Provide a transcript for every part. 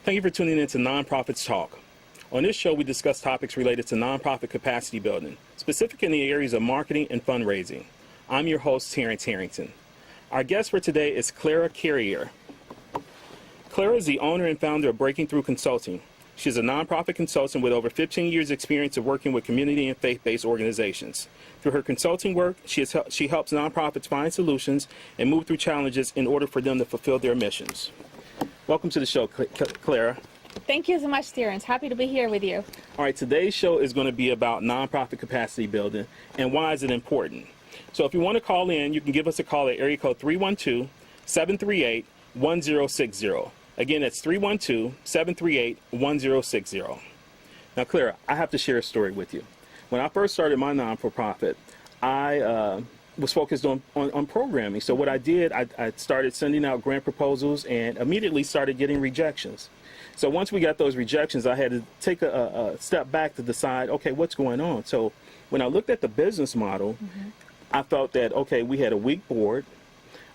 Thank you for tuning in to Nonprofits Talk. On this show, we discuss topics related to nonprofit capacity building, specific in the areas of marketing and fundraising. I'm your host, Terrence Harrington. Our guest for today is Clara Carrier. Clara is the owner and founder of Breaking Through Consulting. She's a nonprofit consultant with over 15 years' experience of working with community and faith-based organizations. Through her consulting work, she helps nonprofits find solutions and move through challenges in order for them to fulfill their missions. Welcome to the show, Clara. Thank you so much, Terrence. Happy to be here with you. All right, today's show is going to be about nonprofit capacity building and why is it important. So if you want to call in, you can give us a call at area code 312-738-1060. Again, that's 312-738-1060. Now, Clara, I have to share a story with you. When I first started my non-for-profit, I was focused on programming. So what I did, I started sending out grant proposals and immediately started getting rejections. So once we got those rejections, I had to take a step back to decide, okay, what's going on? So when I looked at the business model, I felt that, okay, we had a weak board,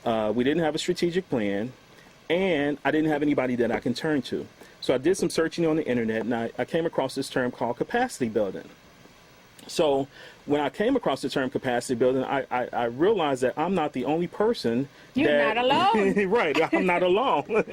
we didn't have a strategic plan, and I didn't have anybody that I can turn to. So I did some searching on the internet, and I came across this term called capacity building. So when I came across the term capacity building, I realized that I'm not the only person. You're not alone. Right, I'm not alone.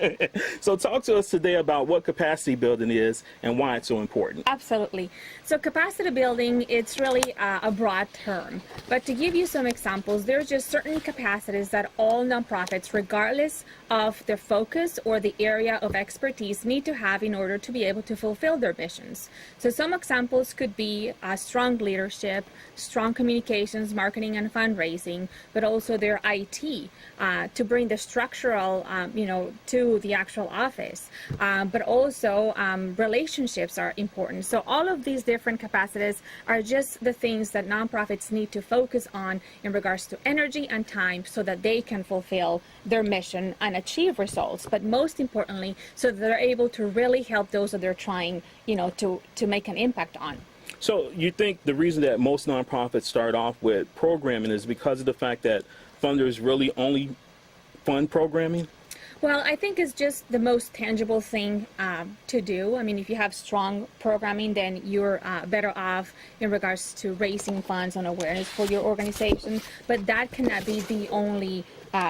So talk to us today about what capacity building is and why it's so important. Absolutely. So capacity building, it's really a broad term. But to give you some examples, there's just certain capacities that all nonprofits, regardless of their focus or the area of expertise, need to have in order to be able to fulfill their missions. So some examples could be strong leadership, strong communications, marketing, and fundraising, but also their IT to bring the structural, to the actual office. But also relationships are important. So all of these different capacities are just the things that nonprofits need to focus on in regards to energy and time so that they can fulfill their mission and achieve results. But most importantly, so that they're able to really help those that they're trying, to make an impact on. So you think the reason that most nonprofits start off with programming is because of the fact that funders really only fund programming? Well, I think it's just the most tangible thing to do. I mean, if you have strong programming, then you're better off in regards to raising funds and awareness for your organization. But that cannot be the only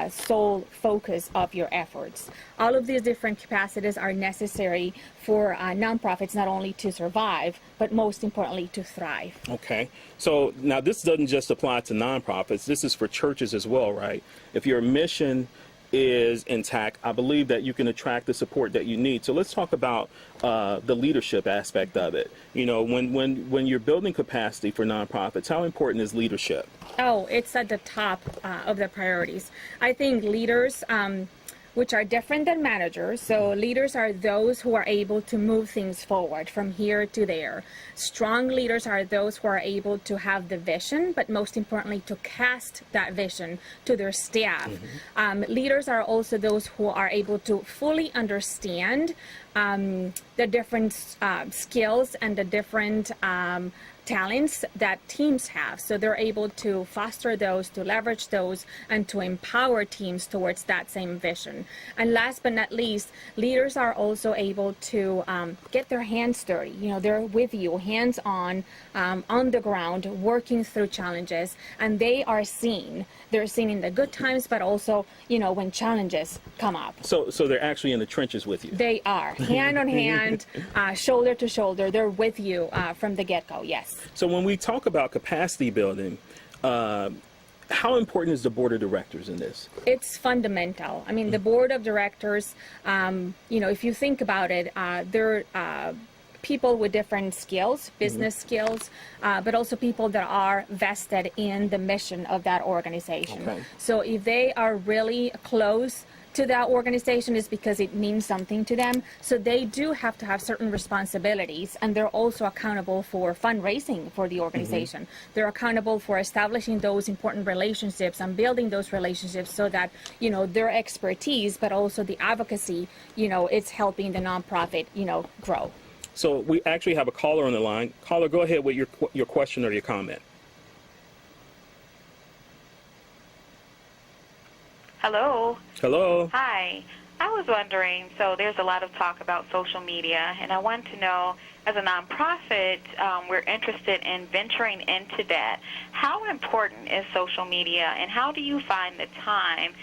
sole focus of your efforts. All of these different capacities are necessary for nonprofits not only to survive, but most importantly to thrive. Okay. So now this doesn't just apply to nonprofits. This is for churches as well, right? If your mission is intact, I believe that you can attract the support that you need. So let's talk about the leadership aspect of it. When you're building capacity for nonprofits, how important is leadership? Oh, it's at the top of the priorities. I think leaders, which are different than managers. So leaders are those who are able to move things forward from here to there. Strong leaders are those who are able to have the vision, but most importantly, to cast that vision to their staff. Leaders are also those who are able to fully understand the different skills and the different talents that teams have. So they're able to foster those, to leverage those, and to empower teams towards that same vision. And last but not least, leaders are also able to get their hands dirty. They're with you, hands-on, on the ground, working through challenges, and they are seen. They're seen in the good times, but also, when challenges come up. So they're actually in the trenches with you. They are, hand on hand, shoulder to shoulder. They're with you from the get-go, yes. So when we talk about capacity building, how important is the board of directors in this? It's fundamental. I mean, the board of directors, if you think about it, they're people with different skills, business skills, but also people that are vested in the mission of that organization. Okay. So if they are really close to that organization, is because it means something to them. So they do have to have certain responsibilities, and they're also accountable for fundraising for the organization. They're accountable for establishing those important relationships and building those relationships so that, their expertise, but also the advocacy, it's helping the nonprofit, grow. So we actually have a caller on the line. Caller, go ahead with your question or your comment. Hello. Hello. Hi. I was wondering, so there's a lot of talk about social media, and I want to know, as a nonprofit, we're interested in venturing into that. How important is social media, and how do you find the time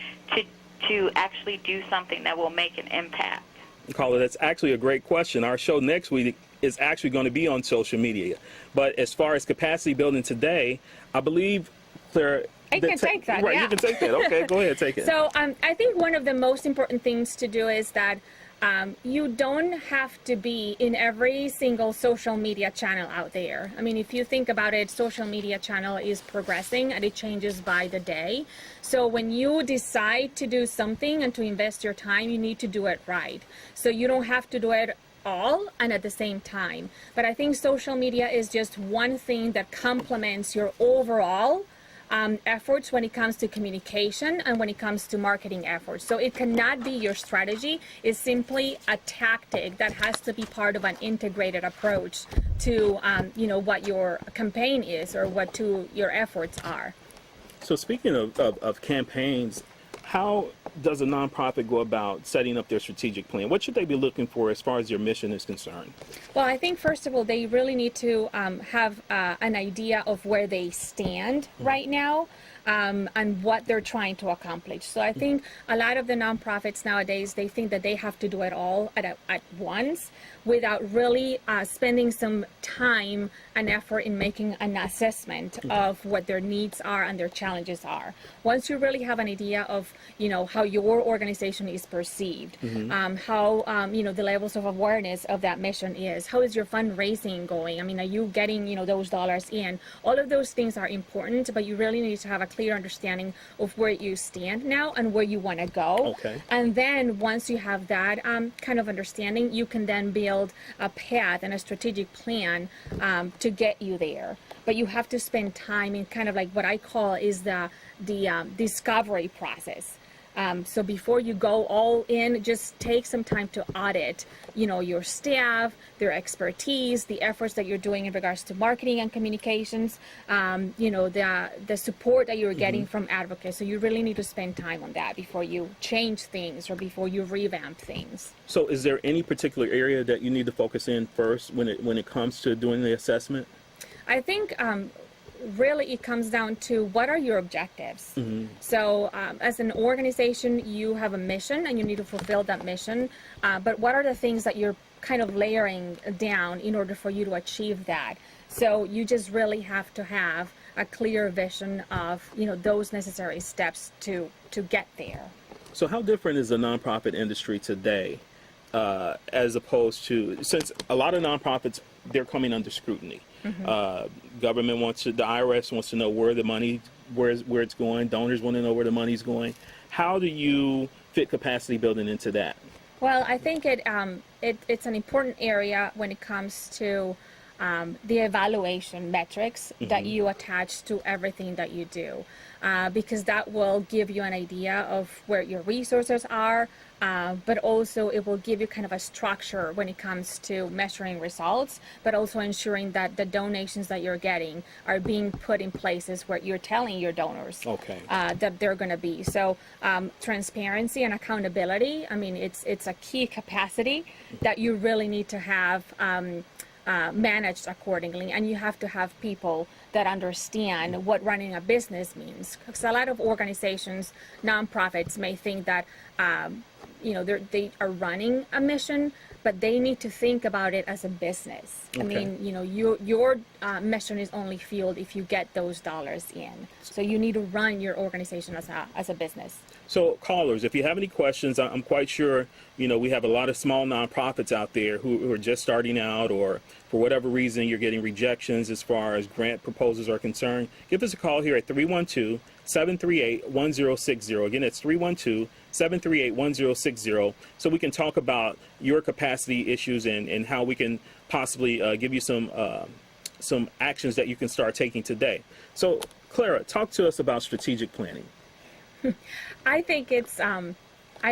to actually do something that will make an impact? Caller, that's actually a great question. Our show next week is actually going to be on social media. But as far as capacity building today, I believe, Claire, I can take that. Right, yeah. you can take that. Okay, go ahead, take it. So I think one of the most important things to do is that you don't have to be in every single social media channel out there. I mean, if you think about it, social media channel is progressing and it changes by the day. So when you decide to do something and to invest your time, you need to do it right. So you don't have to do it all and at the same time. But I think social media is just one thing that complements your overall efforts when it comes to communication and when it comes to marketing efforts. So it cannot be your strategy. It's simply a tactic that has to be part of an integrated approach to what your campaign is or what your efforts are. So speaking of campaigns, how does a nonprofit go about setting up their strategic plan? What should they be looking for as far as your mission is concerned? Well, I think first of all, they really need to have an idea of where they stand right now. And what they're trying to accomplish. So I think a lot of the nonprofits nowadays, they think that they have to do it all at once without really spending some time and effort in making an assessment of what their needs are and their challenges are. Once you really have an idea of, how your organization is perceived, how, the levels of awareness of that mission is, how is your fundraising going? I mean, are you getting, those dollars in? All of those things are important, but you really need to have a clear understanding of where you stand now and where you want to go. Okay. And then once you have that kind of understanding, you can then build a path and a strategic plan to get you there. But you have to spend time in kind of like what I call is the discovery process. So before you go all in, just take some time to audit, your staff, their expertise, the efforts that you're doing in regards to marketing and communications, the support that you're getting from advocates. So you really need to spend time on that before you change things or before you revamp things. So is there any particular area that you need to focus in first when it comes to doing the assessment? I think really it comes down to what are your objectives. So as an organization, you have a mission and you need to fulfill that mission. But what are the things that you're kind of layering down in order for you to achieve that? So you just really have to have a clear vision of, those necessary steps to get there. So how different is the nonprofit industry today as opposed to, since a lot of nonprofits, they're coming under scrutiny. Government the IRS wants to know where the money, where it's going. Donors want to know where the money's going. How do you fit capacity building into that? Well, I think it's an important area when it comes to the evaluation metrics that you attach to everything that you do, because that will give you an idea of where your resources are, but also it will give you kind of a structure when it comes to measuring results, but also ensuring that the donations that you're getting are being put in places where you're telling your donors that they're going to be. So transparency and accountability, I mean, it's a key capacity that you really need to have managed accordingly, and you have to have people that understand what running a business means. Because a lot of organizations, nonprofits, may think that they are running a mission, but they need to think about it as a business. I mean, your mission is only fueled if you get those dollars in. So you need to run your organization as a business. So callers, if you have any questions, I'm quite sure, we have a lot of small nonprofits out there who are just starting out, or for whatever reason you're getting rejections as far as grant proposals are concerned. Give us a call here at 312-738-1060. Again, it's 312-738-1060, so we can talk about your capacity issues and how we can possibly give you some actions that you can start taking today. So Clara, talk to us about strategic planning. I think it's, I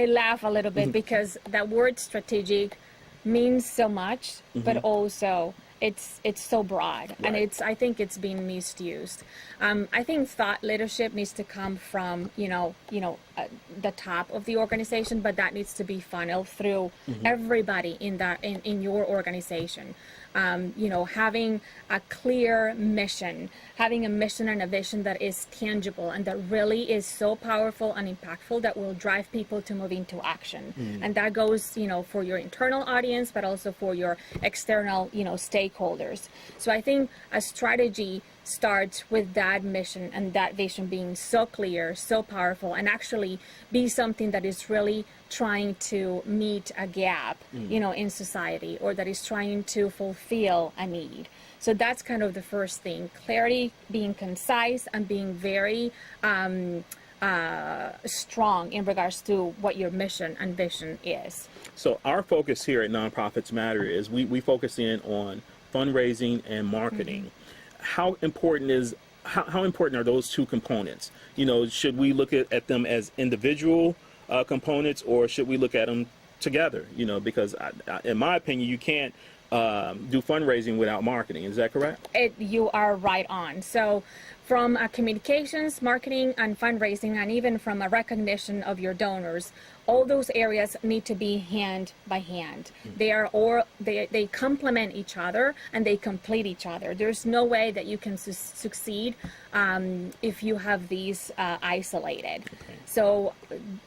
laugh a little bit because that word strategic means so much, but also it's so broad, and Right. I think it's being misused. I think thought leadership needs to come from the top of the organization, but that needs to be funneled through everybody in your organization. Having a clear mission, having a mission and a vision that is tangible and that really is so powerful and impactful that will drive people to move into action. And that goes, for your internal audience, but also for your external, stakeholders. So I think a strategy starts with that mission and that vision being so clear, so powerful, and actually be something that is really trying to meet a gap, in society, or that is trying to fulfill a need. So that's kind of the first thing: clarity, being concise, and being very strong in regards to what your mission and vision is. So our focus here at Nonprofits Matter is we focus in on fundraising and marketing. How important how important are those two components? Should we look at them as individual components, or should we look at them together? Because in my opinion, you can't do fundraising without marketing. Is that correct? You are right on. So from communications, marketing, and fundraising, and even from a recognition of your donors, all those areas need to be hand by hand. They complement each other and they complete each other. There's no way that you can succeed if you have these isolated. Okay. So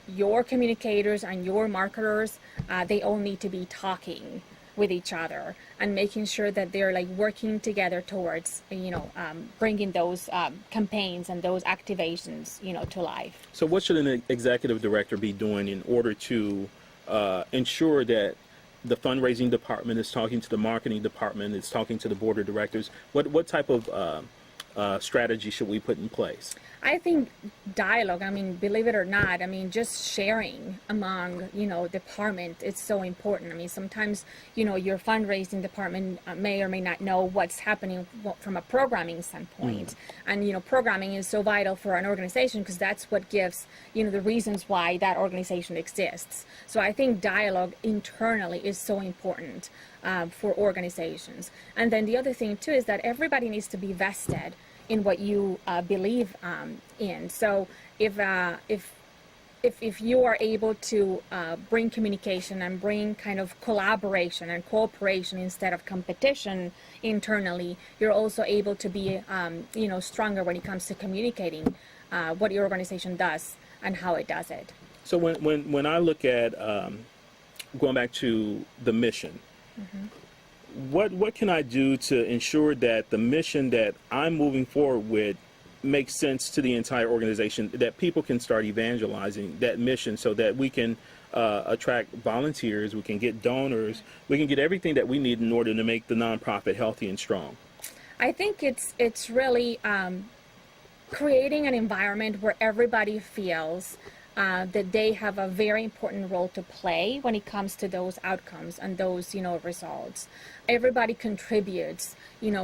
your communicators and your marketers, they all need to be talking with each other and making sure that they're working together towards bringing those campaigns and those activations to life. So what should an executive director be doing in order to ensure that the fundraising department is talking to the marketing department, is talking to the board of directors? What type of strategy should we put in place? I think dialogue, believe it or not, just sharing among, department is so important. Sometimes, your fundraising department may or may not know what's happening from a programming standpoint. And, programming is so vital for an organization because that's what gives, the reasons why that organization exists. So I think dialogue internally is so important for organizations. And then the other thing, too, is that everybody needs to be vested in what you believe in. So if you are able to bring communication and bring kind of collaboration and cooperation instead of competition internally, you're also able to be stronger when it comes to communicating what your organization does and how it does it. So when I look at going back to the mission, what can I do to ensure that the mission that I'm moving forward with makes sense to the entire organization, that people can start evangelizing that mission so that we can attract volunteers, we can get donors, we can get everything that we need in order to make the nonprofit healthy and strong? I think it's really creating an environment where everybody feels that they have a very important role to play when it comes to those outcomes and those, results. Everybody contributes,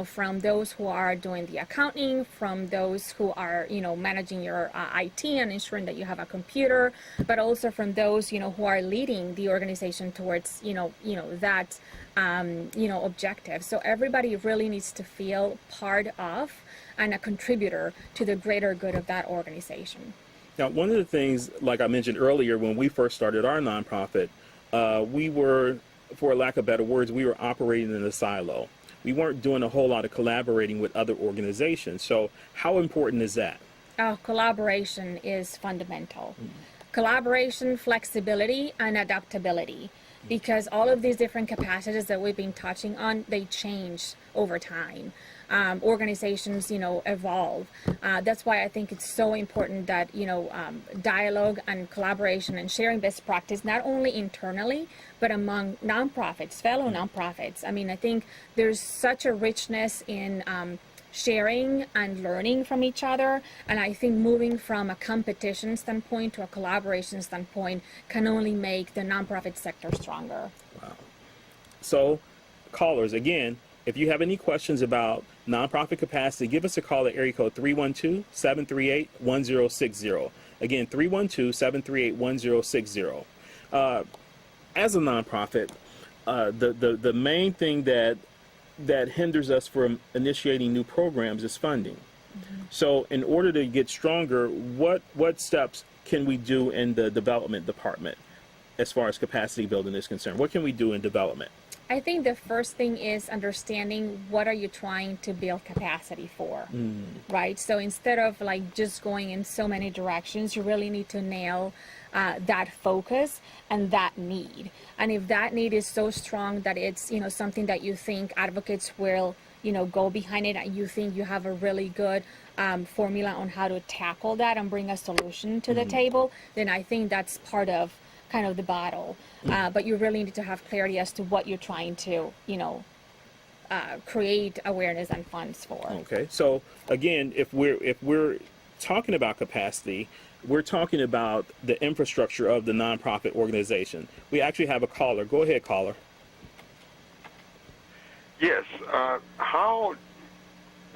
from those who are doing the accounting, from those who are, managing your IT and ensuring that you have a computer, but also from those, who are leading the organization towards, that, objective. So everybody really needs to feel part of and a contributor to the greater good of that organization. Now, one of the things, like I mentioned earlier, when we first started our nonprofit, we were, for lack of better words, we were operating in a silo. We weren't doing a whole lot of collaborating with other organizations. So how important is that? Collaboration is fundamental. Collaboration, flexibility, and adaptability. Because all of these different capacities that we've been touching on, they change over time. Organizations, evolve. That's why I think it's so important that, dialogue and collaboration and sharing best practice, not only internally, but among nonprofits, fellow nonprofits. I think there's such a richness in sharing and learning from each other. And I think moving from a competition standpoint to a collaboration standpoint can only make the nonprofit sector stronger. Wow. So, callers, again, if you have any questions about nonprofit capacity, give us a call at area code 312-738-1060. Again, 312-738-1060. As a nonprofit, the main thing that that hinders us from initiating new programs is funding. So in order to get stronger, what steps can we do in the development department as far as capacity building is concerned? What can we do in development? I think the first thing is understanding what are you trying to build capacity for, right? So instead of like just going in so many directions, you really need to nail that focus and that need. And if that need is so strong that it's, something that you think advocates will, go behind it, and you think you have a really good formula on how to tackle that and bring a solution to the table, then I think that's part of kind of the battle. But you really need to have clarity as to what you're trying to, create awareness and funds for. Okay. So again, if we're talking about capacity, we're talking about the infrastructure of the nonprofit organization. We actually have a caller. Go ahead, caller. Yes. How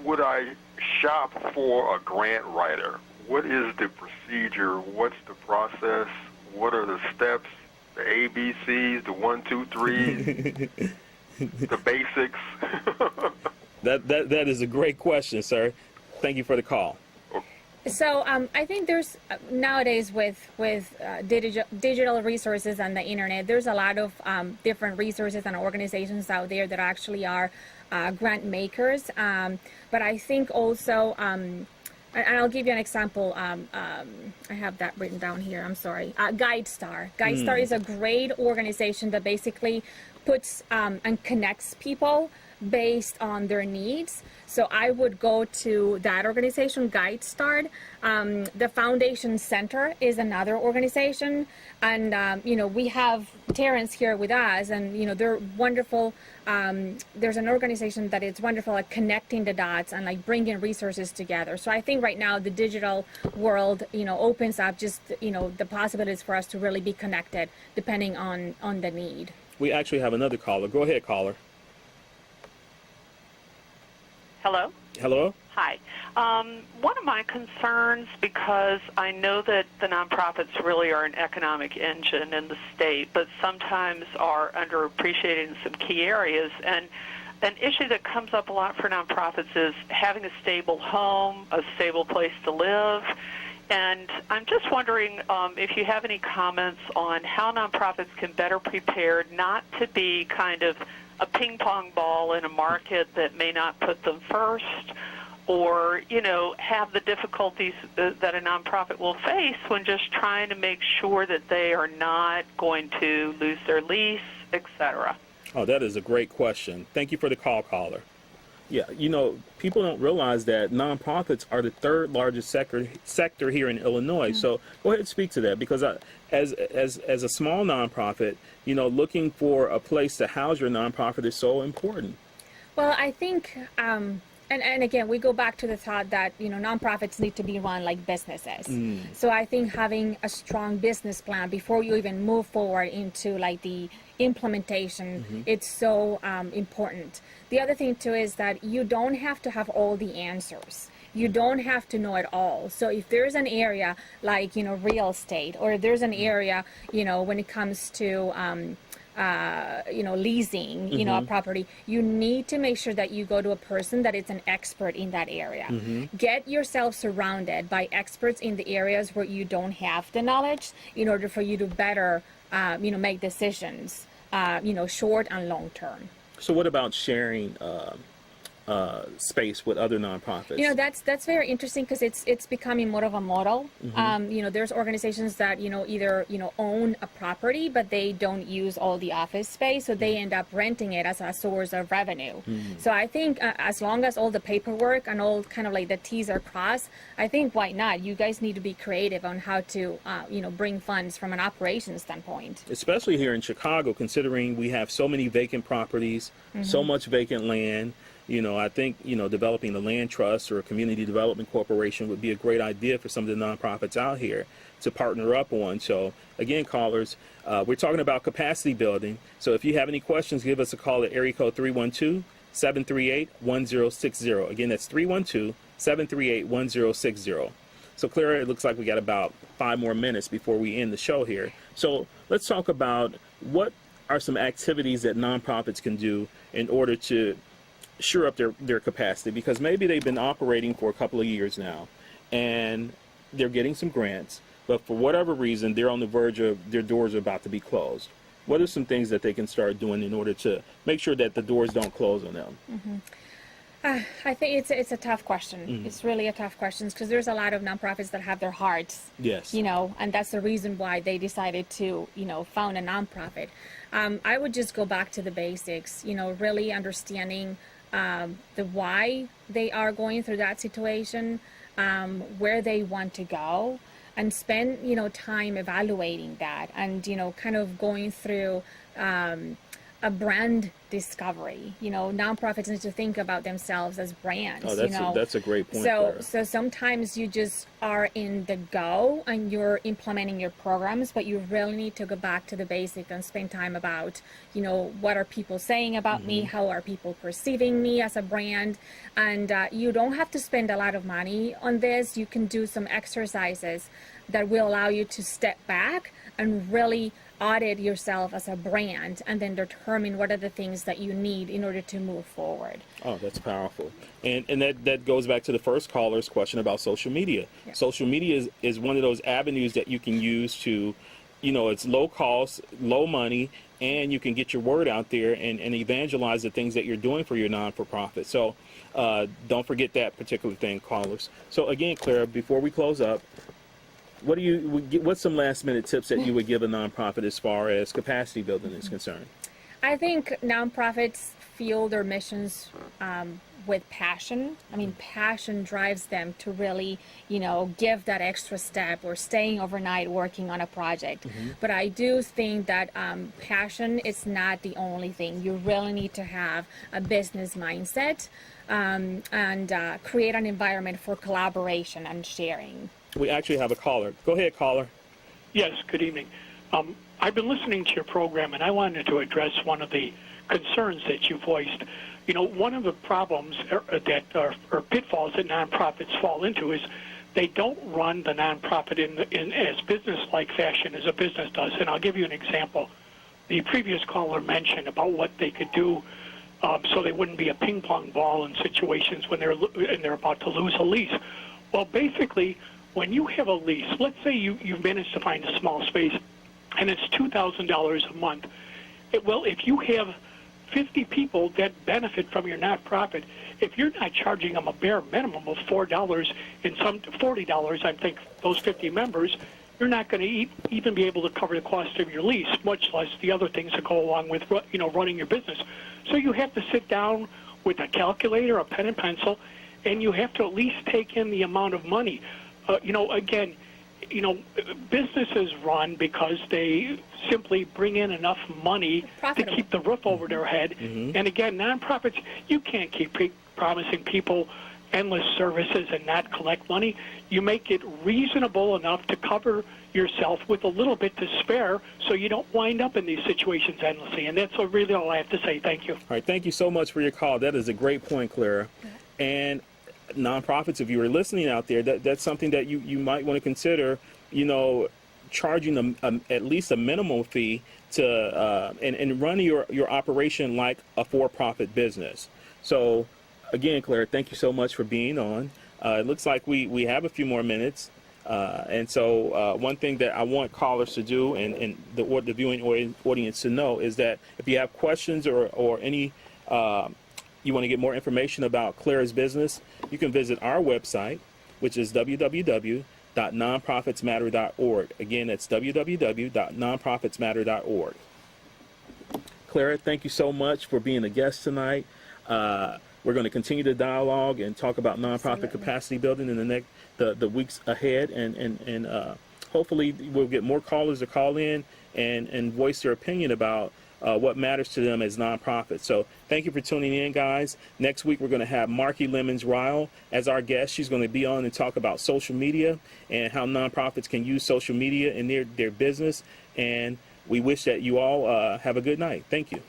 would I shop for a grant writer? What is the procedure? What's the process? What are the steps? The ABCs, the 1, 2, 3s, the basics? That is a great question, sir. Thank you for the call. So I think there's nowadays with digital resources and the internet, there's a lot of different resources and organizations out there that actually are grant makers. But I think also, and I'll give you an example. I have that written down here. I'm sorry. GuideStar. GuideStar is a great organization that basically puts and connects people based on their needs. So I would go to that organization, GuideStar. The Foundation Center is another organization, and we have Terrence here with us, and they're wonderful. There's an organization that is wonderful at connecting the dots and like bringing resources together. So I think right now the digital world, opens up just the possibilities for us to really be connected depending on the need. We actually have another caller. Go ahead, caller. Hello? Hello? Hi. One of my concerns, because I know that the nonprofits really are an economic engine in the state, but sometimes are underappreciated in some key areas. And an issue that comes up a lot for nonprofits is having a stable home, a stable place to live. And I'm just wondering if you have any comments on how nonprofits can better prepare not to be kind of a ping pong ball in a market that may not put them first, or have the difficulties that a nonprofit will face when just trying to make sure that they are not going to lose their lease, etc. Oh, that is a great question. Thank you for the call, caller. Yeah, people don't realize that nonprofits are the third largest sector here in Illinois. So go ahead and speak to that, because as a small nonprofit, looking for a place to house your nonprofit is so important. Well, I think, and again, we go back to the thought that, nonprofits need to be run like businesses. So I think having a strong business plan before you even move forward into like the implementation, it's so important. The other thing too is that you don't have to have all the answers. You don't have to know it all. So if there's an area like, real estate, or if there's an area, when it comes to, leasing, a property, you need to make sure that you go to a person that is an expert in that area. Get yourself surrounded by experts in the areas where you don't have the knowledge in order for you to better, make decisions, short and long term. So what about sharing space with other nonprofits? That's very interesting, because it's becoming more of a model. There's organizations that either own a property, but they don't use all the office space, so they end up renting it as a source of revenue. So I think as long as all the paperwork and all kind of like the T's are crossed, I think why not? You guys need to be creative on how to bring funds from an operations standpoint. Especially here in Chicago, considering we have so many vacant properties, so much vacant land. I think, developing a land trust or a community development corporation would be a great idea for some of the nonprofits out here to partner up on. So, again, callers, we're talking about capacity building. So if you have any questions, give us a call at area code 312-738-1060. Again, that's 312-738-1060. So, Clara, it looks like we got about 5 more minutes before we end the show here. So let's talk about what are some activities that nonprofits can do in order to shore up their capacity, because maybe they've been operating for a couple of years now and they're getting some grants, but for whatever reason they're on the verge of their doors are about to be closed. What are some things that they can start doing in order to make sure that the doors don't close on them? I think it's a tough question. It's really a tough question, because there's a lot of nonprofits that have their hearts, Yes. and that's the reason why they decided to, found a nonprofit. I would just go back to the basics, really understanding the why they are going through that situation, where they want to go, and spend, time evaluating that, and, kind of going through a brand discovery. Nonprofits need to think about themselves as brands. Oh, that's a great point. So sometimes you just are in the go and you're implementing your programs, but you really need to go back to the basic and spend time about, what are people saying about me? How are people perceiving me as a brand? And you don't have to spend a lot of money on this. You can do some exercises that will allow you to step back and really audit yourself as a brand, and then determine what are the things that you need in order to move forward. Oh, that's powerful. And that goes back to the first caller's question about social media. Yeah. Social media is one of those avenues that you can use to, it's low cost, low money, and you can get your word out there and evangelize the things that you're doing for your non-for-profit. So don't forget that particular thing, callers. So again, Clara, before we close up, what's some last minute tips that you would give a nonprofit as far as capacity building is concerned? I think nonprofits feel their missions with passion. I mean, passion drives them to really, give that extra step or staying overnight working on a project. But I do think that passion is not the only thing. You really need to have a business mindset and create an environment for collaboration and sharing. We actually have a caller. Go ahead, caller. Yes, good evening. I've been listening to your program, and I wanted to address one of the concerns that you voiced. One of the problems that or pitfalls that nonprofits fall into is they don't run the nonprofit in as business-like fashion as a business does. And I'll give you an example. The previous caller mentioned about what they could do so they wouldn't be a ping-pong ball in situations when they're about to lose a lease. Well, basically, when you have a lease, let's say you've managed to find a small space and it's $2,000 a month. If you have 50 people that benefit from your nonprofit, if you're not charging them a bare minimum of $4 and some $40, I think those 50 members, you're not going to even be able to cover the cost of your lease, much less the other things that go along with running your business. So you have to sit down with a calculator, a pen and pencil, and you have to at least take in the amount of money. Businesses run because they simply bring in enough money to keep the roof over their head. And again, nonprofits, you can't keep promising people endless services and not collect money. You make it reasonable enough to cover yourself with a little bit to spare so you don't wind up in these situations endlessly. And that's really all I have to say. Thank you. All right, thank you so much for your call. That is a great point, Clara. And nonprofits, if you were listening out there, that's something that you might want to consider, charging them at least a minimum fee to and run your operation like a for-profit business. So again, Clara, thank you so much for being on. It looks like we have a few more minutes. And so one thing that I want callers to do and the viewing audience to know is that if you have questions or any you want to get more information about Clara's business, you can visit our website, which is www.nonprofitsmatter.org. Again, that's www.nonprofitsmatter.org. Clara, thank you so much for being a guest tonight. We're going to continue the dialogue and talk about nonprofit capacity building in the weeks ahead, and hopefully we'll get more callers to call in and voice their opinion about what matters to them as nonprofits. So thank you for tuning in, guys. Next week, we're going to have Marky Lemons-Ryle as our guest. She's going to be on and talk about social media and how nonprofits can use social media in their business. And we wish that you all have a good night. Thank you.